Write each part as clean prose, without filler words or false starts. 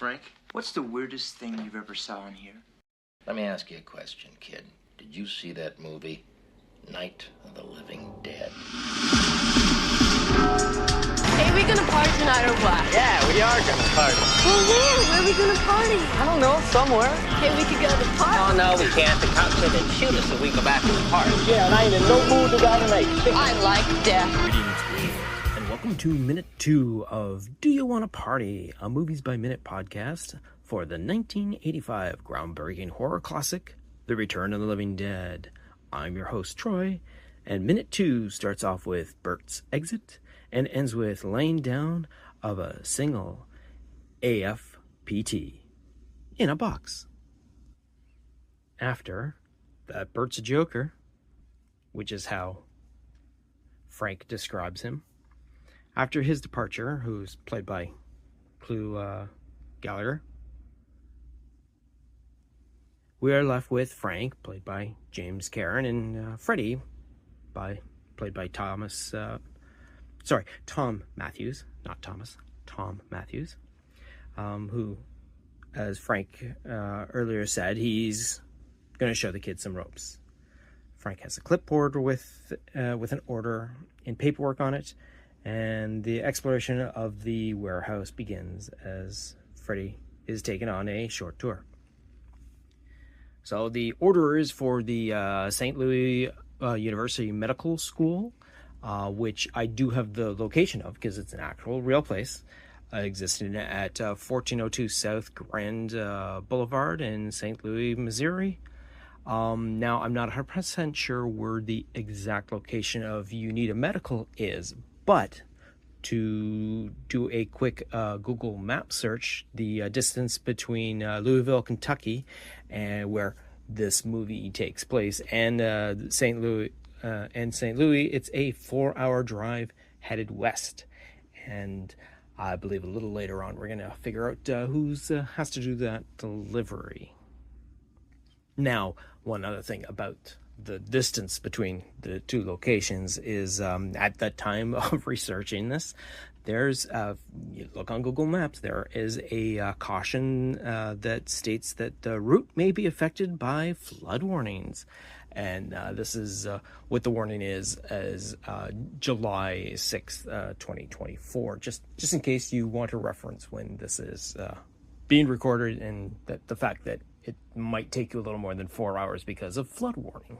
Frank. What's the weirdest thing you've ever saw in here? Let me ask you a question, kid. Did you see that movie, Night of the Living Dead? Hey, we gonna party tonight or what? Yeah, we are gonna party. Well, where are we gonna party? I don't know, somewhere. Hey, we could go to the park. Oh, no, we can't. The cops said they'd shoot us if we go back to the park. Yeah, and I ain't in no mood to go tonight. I like death. Greetings, and welcome to Minute 2 of Do You Want to Party, a Movies by Minute podcast for the 1985 groundbreaking horror classic, The Return of the Living Dead. I'm your host, Troy, and Minute 2 starts off with Bert's exit and ends with laying down of a single AFPT in a box. After that, Bert's a joker, which is how Frank describes him. After his departure, who's played by Clue Gallagher, we are left with Frank, played by James Karen, and Freddy, played by Tom Matthews, not Thomas, Tom Matthews, who, as Frank earlier said, he's going to show the kids some ropes. Frank has a clipboard with an order and paperwork on it, and the exploration of the warehouse begins as Freddy is taken on a short tour. So the order is for the St. Louis University Medical School, which I do have the location of because it's an actual real place. Existed at 1402 South Grand Boulevard in St. Louis, Missouri. Now, I'm not 100% sure where the exact location of Unita Medical is, but to do a quick Google map search, the distance between Louisville, Kentucky, and where this movie takes place, and St. Louis, it's a 4-hour drive headed west. And I believe a little later on we're going to figure out who's has to do that delivery. Now, one other thing about the distance between the two locations is at the time of researching this, there's you look on Google Maps, there is a caution that states that the route may be affected by flood warnings. And this is what the warning is as July 6th, 2024, just in case you want to reference when this is being recorded, and that the fact that it might take you a little more than 4 hours because of flood warning.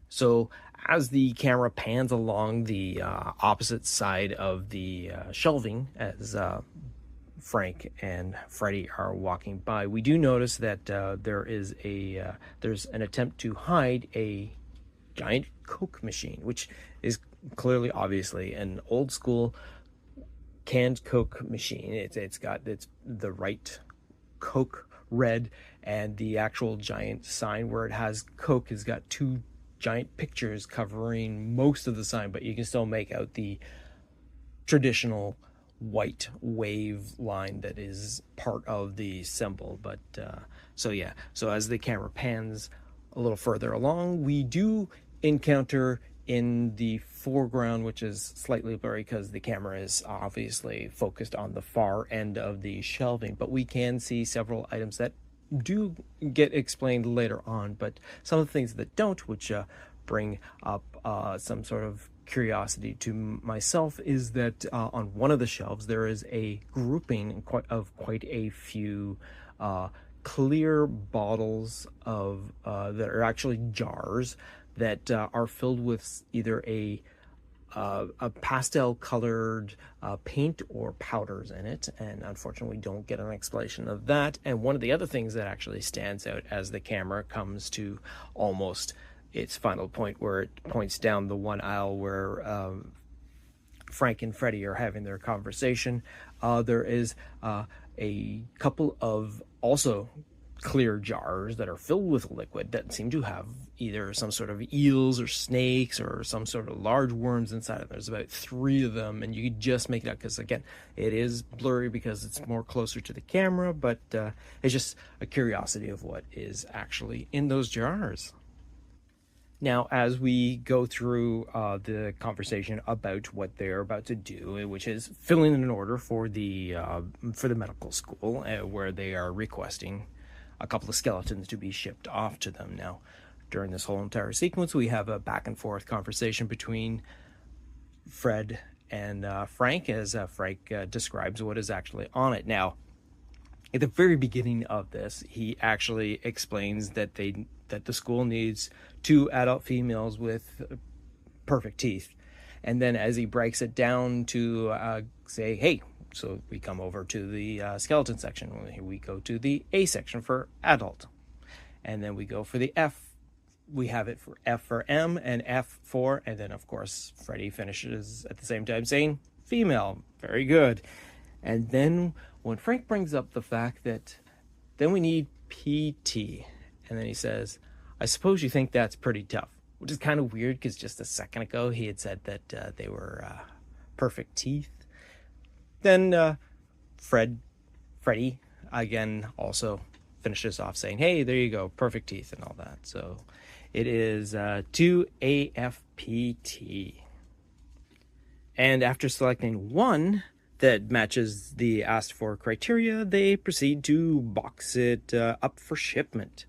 So as the camera pans along the opposite side of the shelving as Frank and Freddy are walking by, we do notice that there's an attempt to hide a giant Coke machine, which is clearly, obviously, an old school canned Coke machine. It's the right Coke red, and the actual giant sign where it has Coke has got two giant pictures covering most of the sign, but you can still make out the traditional white wave line that is part of the symbol. But so as the camera pans a little further along, we do encounter in the foreground, which is slightly blurry because the camera is obviously focused on the far end of the shelving, but we can see several items that do get explained later on, but some of the things that don't, which bring up some sort of curiosity to myself, is that on one of the shelves there is a grouping of quite a few clear bottles of that are actually jars that are filled with either a pastel colored paint or powders in it, and unfortunately we don't get an explanation of that. And one of the other things that actually stands out as the camera comes to almost its final point, where it points down the one aisle where Frank and Freddy are having their conversation, there is a couple of also clear jars that are filled with liquid that seem to have either some sort of eels or snakes or some sort of large worms inside of them. There's about 3 of them, and you can just make it out because, again, it is blurry because it's more closer to the camera, but it's just a curiosity of what is actually in those jars. Now, as we go through the conversation about what they're about to do, which is filling an order for the medical school, where they are requesting a couple of skeletons to be shipped off to them. Now, during this whole entire sequence, we have a back and forth conversation between Fred and Frank, as Frank describes what is actually on it. Now, at the very beginning of this, he actually explains that the school needs 2 adult females with perfect teeth. And then as he breaks it down to say, hey, so we come over to the skeleton section. We go to the A section for adult. And then we go for the F. We have it for F for M and F for, and then of course Freddy finishes at the same time saying female. Very good. And then when Frank brings up the fact that then we need PT, and then he says, I suppose you think that's pretty tough, which is kind of weird because just a second ago he had said that they were perfect teeth. Then Freddy again also finishes off saying, hey, there you go, perfect teeth and all that. So it is 2AFPT. And after selecting one that matches the asked for criteria, they proceed to box it up for shipment,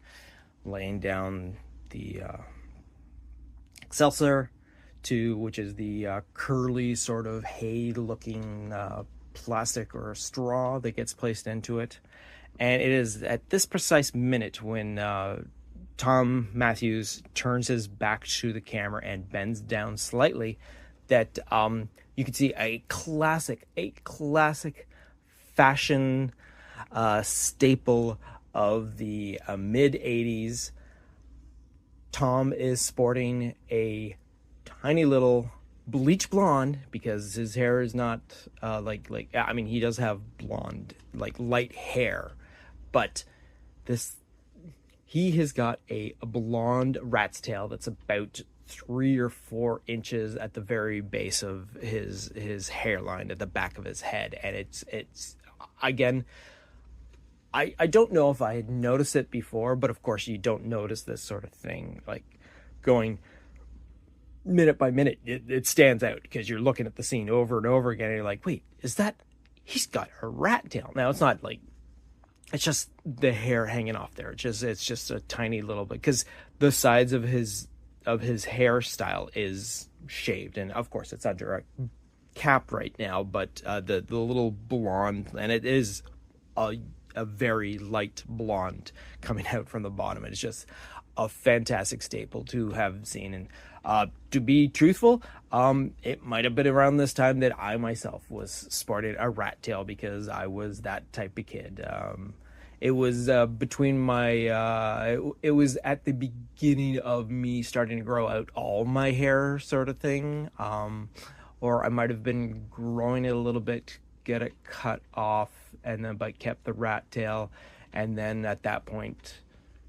laying down the Excelsior, which is the curly sort of hay-looking plastic or straw that gets placed into it. And it is at this precise minute when Tom Matthews turns his back to the camera and bends down slightly that you can see a classic fashion staple of the mid-'80s. Tom is sporting a tiny little bleach blonde, because his hair is not I mean, he does have blonde, like light hair, but he has got a blonde rat's tail that's about 3 or 4 inches at the very base of his hairline at the back of his head. And it's again, I don't know if I had noticed it before, but of course you don't notice this sort of thing like going minute by minute. It stands out because you're looking at the scene over and over again and you're like, wait, is that, he's got a rat tail. Now it's not like, it's just the hair hanging off there. It's just a tiny little bit, because the sides of his hairstyle is shaved, and of course it's under a cap right now, but the little blonde, and it is a very light blonde coming out from the bottom. It's just a fantastic staple to have seen. And to be truthful, it might have been around this time that I myself was sporting a rat tail, because I was that type of kid. It was between my it was at the beginning of me starting to grow out all my hair, sort of thing, or I might have been growing it a little bit, get it cut off, and then but kept the rat tail, and then at that point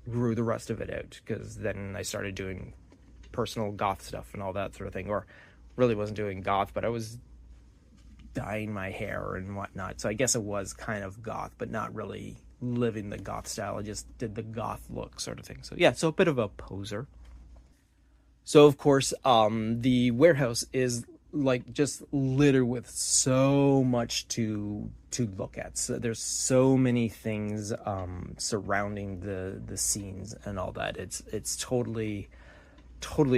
grew the rest of it out, because then I started doing personal goth stuff and all that sort of thing. Or really wasn't doing goth, but I was dyeing my hair and whatnot, so I guess it was kind of goth, but not really living the goth style. I just did the goth look, sort of thing. So yeah, so a bit of a poser. So of course the warehouse is like just littered with so much to look at. So there's so many things surrounding the scenes and all that. It's totally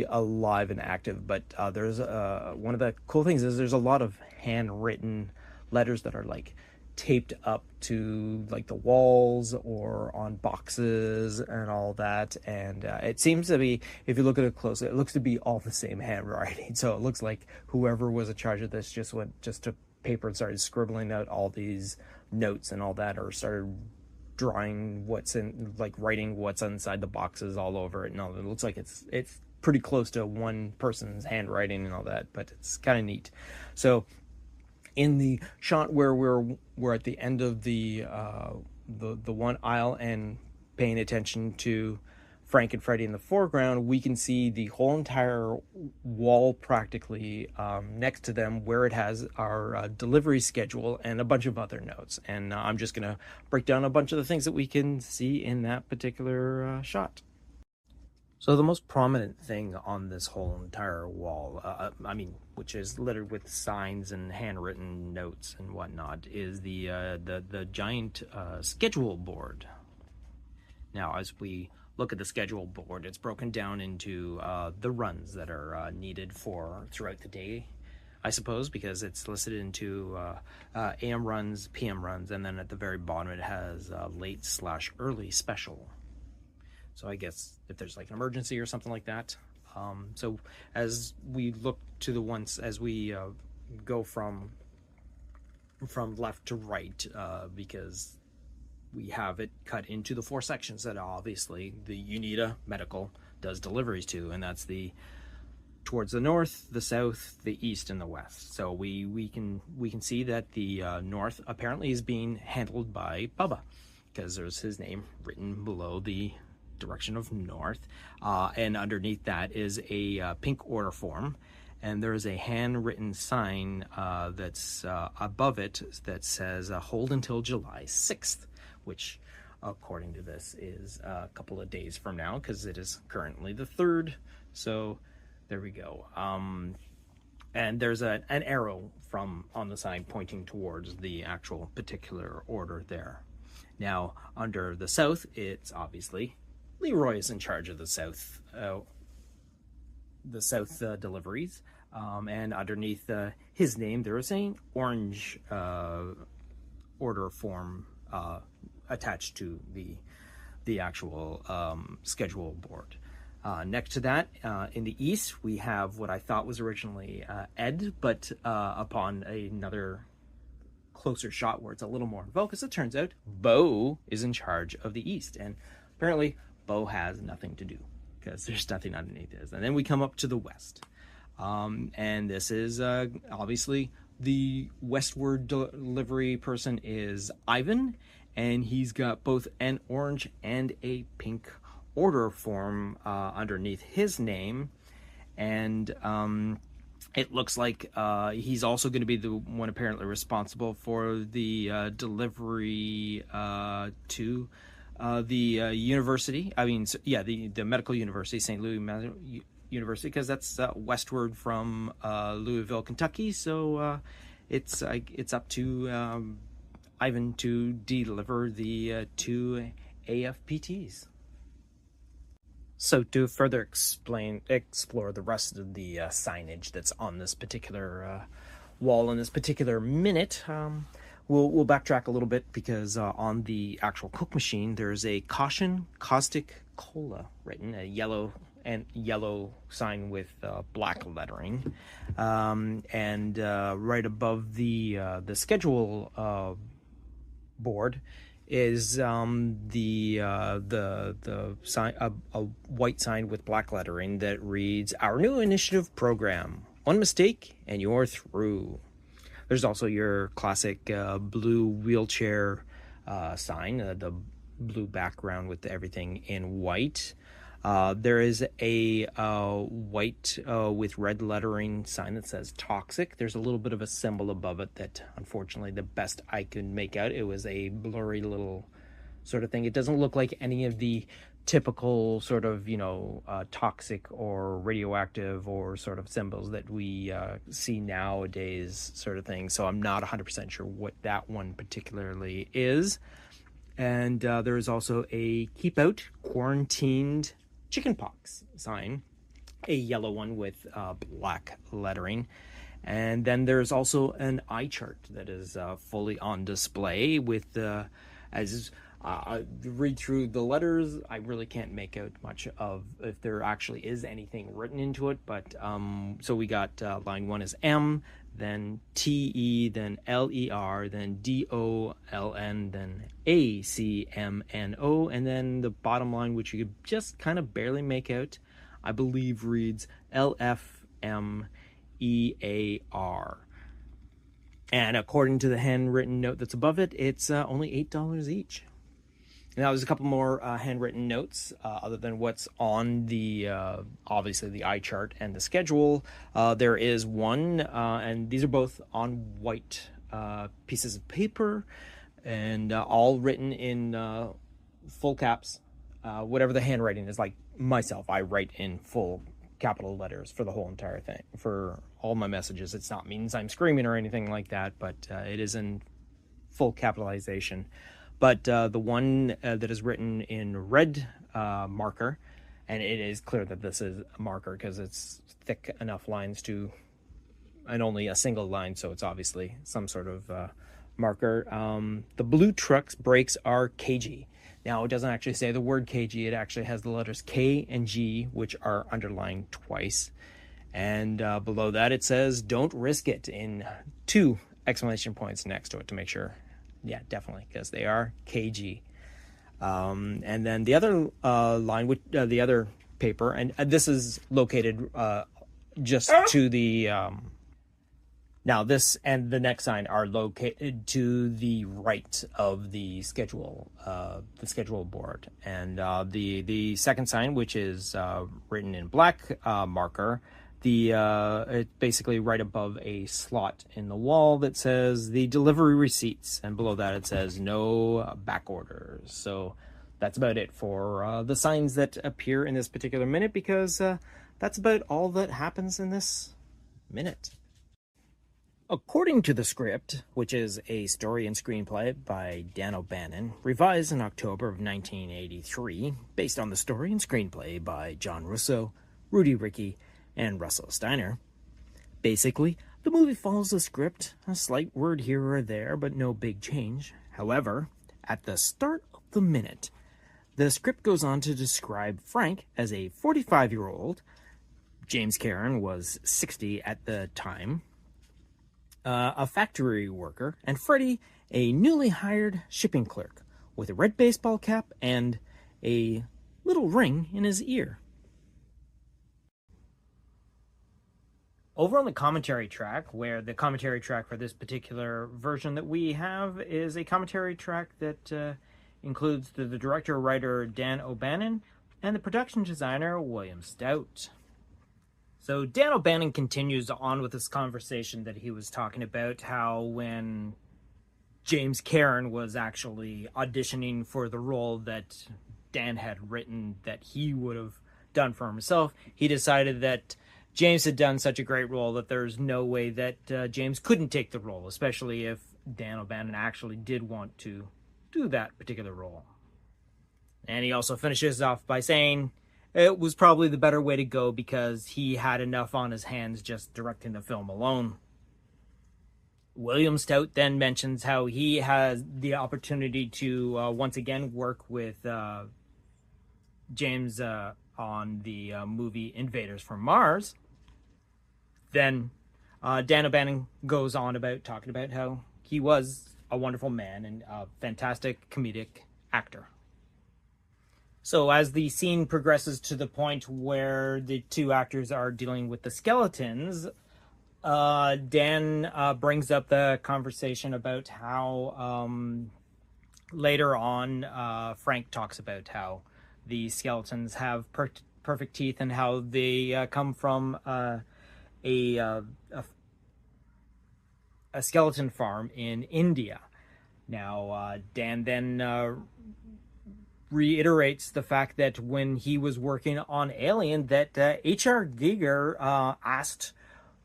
alive and active. But there's one of the cool things is there's a lot of handwritten letters that are like taped up to like the walls or on boxes and all that. And it seems to be, if you look at it closely, it looks to be all the same handwriting. So it looks like whoever was in charge of this just took paper and started scribbling out all these notes and all that, or started drawing what's in, like writing what's inside the boxes all over it and all that. It looks like it's pretty close to one person's handwriting and all that, but it's kind of neat. So in the shot where we're at the end of the one aisle and paying attention to Frank and Freddy in the foreground, we can see the whole entire wall practically next to them, where it has our delivery schedule and a bunch of other notes. And I'm just going to break down a bunch of the things that we can see in that particular shot. So the most prominent thing on this whole entire wall, which is littered with signs and handwritten notes and whatnot, is the giant schedule board. Now, as we look at the schedule board, it's broken down into the runs that are needed for throughout the day, I suppose, because it's listed into AM runs, PM runs, and then at the very bottom it has late/early special. So I guess if there's like an emergency or something like that. So as we look to the ones, as we go from left to right, because we have it cut into the 4 sections that obviously the UNITA Medical does deliveries to, and that's towards the north, the south, the east, and the west. So we can see that the north apparently is being handled by Bubba, because there's his name written below the direction of north, and underneath that is a pink order form, and there is a handwritten sign that's above it that says hold until July 6th, which according to this is a couple of days from now, because it is currently the 3rd. So there we go. And there's an arrow on the sign pointing towards the actual particular order there. Now under the south, it's obviously Leroy is in charge of the south deliveries, and underneath his name there is an orange order form attached to the actual schedule board. Next to that, in the east, we have what I thought was originally Ed, but upon another closer shot where it's a little more in focus, it turns out Bo is in charge of the east, and apparently Bo has nothing to do because there's nothing underneath this. And then we come up to the west, and this is obviously the westward delivery person is Ivan, and he's got both an orange and a pink order form underneath his name, and it looks like he's also going to be the one apparently responsible for the delivery to the university. The medical university, St. Louis University, because that's westward from Louisville, Kentucky. So it's up to Ivan to deliver the 2 AFPTs. So to further explore the rest of the signage that's on this particular wall in this particular minute, we'll backtrack a little bit, because on the actual Coke machine there's a caution caustic cola written, a yellow sign with black lettering, and right above the schedule board is the sign, a white sign with black lettering that reads, "Our new initiative program. One mistake and you're through." There's also your classic blue wheelchair sign, the blue background with everything in white. There is a white with red lettering sign that says toxic. There's a little bit of a symbol above it that, unfortunately, the best I could make out, it was a blurry little sort of thing. It doesn't look like any of the typical sort of, toxic or radioactive or sort of symbols that we see nowadays sort of thing. So I'm not 100% sure what that one particularly is. And there is also a keep out quarantined chickenpox sign, a yellow one with black lettering. And then there's also an eye chart that is fully on display with, as I read through the letters, I really can't make out much of if there actually is anything written into it. But so we got line 1 is M, then TE, then LER, then DOLN, then ACMNO, and then the bottom line, which you could just kind of barely make out, I believe reads LFMEAR. And according to the handwritten note that's above it, it's only $8 each. Now, there's a couple more handwritten notes other than what's on the, obviously, the eye chart and the schedule. There is one, and these are both on white pieces of paper, and all written in full caps, whatever the handwriting is. Like myself, I write in full capital letters for the whole entire thing, for all my messages. It's not means I'm screaming or anything like that, but it is in full capitalization. But the one that is written in red marker, and it is clear that this is a marker because it's thick enough lines to, and only a single line, so it's obviously some sort of marker. The blue truck's brakes are cagey. Now, it doesn't actually say the word cagey. It actually has the letters K and G, which are underlined twice. And below that, it says, don't risk it, in 2 exclamation points next to it to make sure. Yeah, definitely, because they are KG. And then the other line, with the other paper, and this is located just to the... Now, this and the next sign are located to the right of the schedule board, and the second sign, which is written in black marker, it's basically right above a slot in the wall that says the delivery receipts, and below that it says no back orders. So that's about it for the signs that appear in this particular minute, because that's about all that happens in this minute. According to the script, which is a story and screenplay by Dan O'Bannon, revised in October of 1983, based on the story and screenplay by John Russo, Rudy Rickey, and Russell Steiner. Basically, the movie follows the script, a slight word here or there, but no big change. However, at the start of the minute, the script goes on to describe Frank as a 45-year-old, James Karen was 60 at the time, a factory worker, and Freddie, a newly hired shipping clerk with a red baseball cap and a little ring in his ear. Over on the commentary track, where the commentary track for this particular version that we have is a commentary track that includes the director-writer Dan O'Bannon and the production designer William Stout. So Dan O'Bannon continues on with this conversation that he was talking about, how when James Karen was actually auditioning for the role that Dan had written that he would have done for himself, he decided that James had done such a great role that there's no way that James couldn't take the role, especially if Dan O'Bannon actually did want to do that particular role. And he also finishes off by saying it was probably the better way to go because he had enough on his hands just directing the film alone. William Stout then mentions how he has the opportunity to once again work with James on the movie Invaders from Mars. Then Dan O'Bannon goes on about talking about how he was a wonderful man and a fantastic comedic actor. So as the scene progresses to the point where the two actors are dealing with the skeletons, Dan brings up the conversation about how later on Frank talks about how the skeletons have perfect teeth and how they come from a skeleton farm in India. Now, Dan then reiterates the fact that when he was working on Alien, that H.R. Giger asked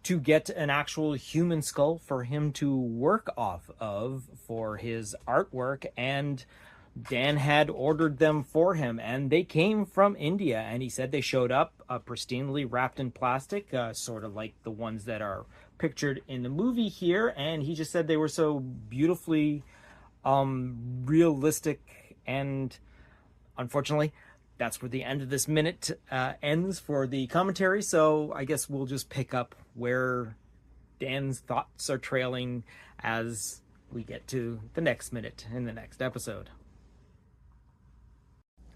to get an actual human skull for him to work off of for his artwork, and Dan had ordered them for him, and they came from India, and he said they showed up pristinely wrapped in plastic, sort of like the ones that are pictured in the movie here, and he just said they were so beautifully realistic, and unfortunately, that's where the end of this minute ends for the commentary, so I guess we'll just pick up where Dan's thoughts are trailing as we get to the next minute in the next episode.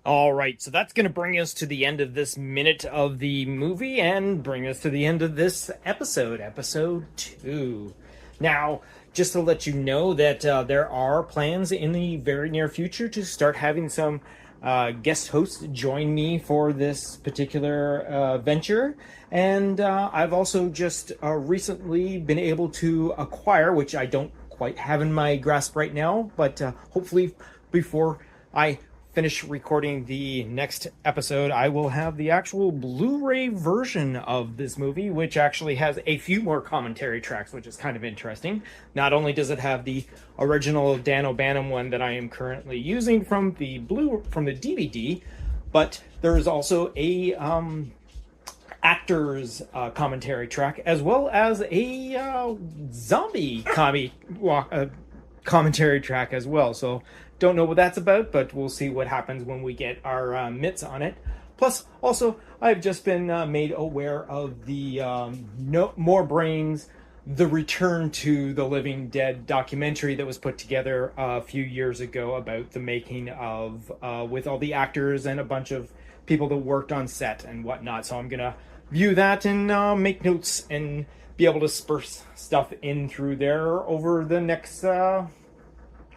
All right, so that's going to bring us to the end of this minute of the movie and bring us to the end of this episode, episode 2. Now, just to let you know that there are plans in the very near future to start having some guest hosts join me for this particular venture, and I've also just recently been able to acquire, which I don't quite have in my grasp right now, but hopefully before I finish recording the next episode, I will have the actual Blu-ray version of this movie, which actually has a few more commentary tracks, which is kind of interesting. Not only does it have the original Dan O'Bannon one that I am currently using from the DVD, but there's also a actors commentary track, as well as a zombie commentary track as well. So don't know what that's about, but we'll see what happens when we get our mitts on it. Plus, also, I've just been made aware of the No More Brains, The Return to the Living Dead documentary that was put together a few years ago about the making of, with all the actors and a bunch of people that worked on set and whatnot. So I'm going to view that and make notes and be able to spur stuff in through there over the next,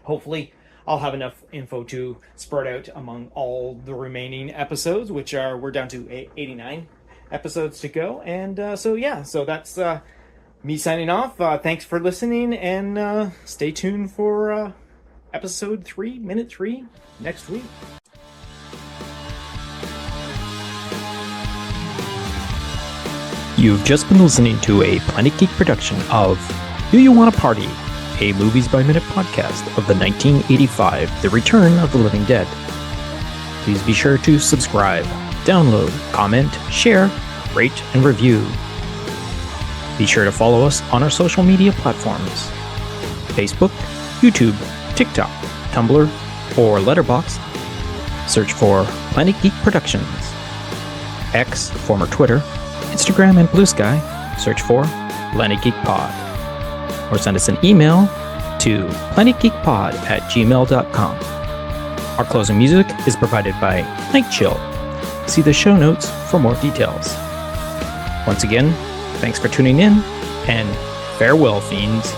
hopefully I'll have enough info to spread out among all the remaining episodes, which we're down to 89 episodes to go. And so that's me signing off. Thanks for listening, and stay tuned for episode 3, minute 3, next week. You've just been listening to a Planet Geek production of Do You Want to Party? A Movies by Minute podcast of the 1985 The Return of the Living Dead. Please be sure to subscribe, download, comment, share, rate, and review. Be sure to follow us on our social media platforms: Facebook, YouTube, TikTok, Tumblr, or Letterboxd. Search for Planet Geek Productions. X, former Twitter, Instagram, and Blue Sky, search for Planet Geek Pod. Or send us an email to planetgeekpod@gmail.com. Our closing music is provided by Night Chill. See the show notes for more details. Once again, thanks for tuning in, and farewell, fiends.